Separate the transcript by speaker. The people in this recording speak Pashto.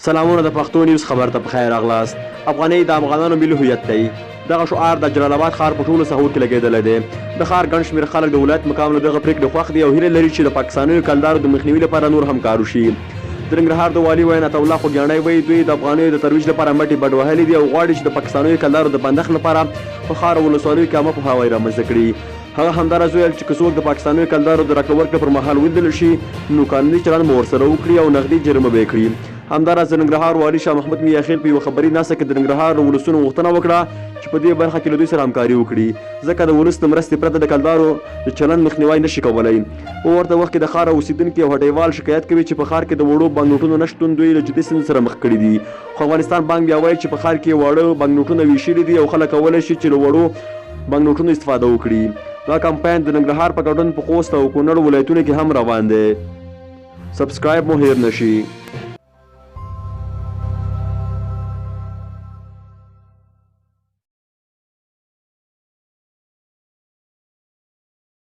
Speaker 1: سلامونه د پښتو نیوز خبر ته په خیر راغلاست. افغانۍ د افغانانو ملي هویت دی. دغه شعار د جلال آباد ښار په ټولو سحور کې لګېدلی دی. د ښار ګڼ شمېر خلک د ولایت مقام له دغه پرېکړې خوښ دي او هیله لري چې د پاکستانیو کلدارو د مخنیوي لپاره نور هم کار وشي. د ننګرهار د والي وینا الله خوږیاڼی وایي دوی د افغانیو د ترویج لپاره مټې بډ وهلي دي او غواړي چې د پاکستانیو کلدارو د بندښت لپاره په ښار او ولسوالیو کې عامه پوهاوی رامنځته کړي. هغه همداراز ویل چې که څوک د پاکستانیو کلدارو د راکړه ورکړې پر مهال ولیدل شي نو قانوني چلند به ورسره وکړي او نغدي جریمه به یې کړي. همداراز د ننګرهار والي شاه محمود میاخیل په یوه خبري ناسته کې د ننګرهار ولسونو غوښتنه وکړه چې په دې برخه کې له دوی سره همکاري وکړي ځکه د ولس د مرستې پرته د کلدارو د چلند مخنیوی نشي کولی. په ورته وخت کې د ښار اوسیدونکي او هټیوال شکایت کوي چې په ښار کې د وړو بانکنوټونو نشتون دوی له جدي ستونزو سره مخ کړي دي. خو افغانستان بانک بیا وایي چې په ښار کې واړه بانکنوټونه ویشلي دي او خلک کولی شي چې له وړو بانکنوټونو استفاده وکړي. دا کمپاین د ننګرهار په ګډون په خوست او کونړ ولایتونو کې هم روان دی. سبسکرایب مو هیر نشي.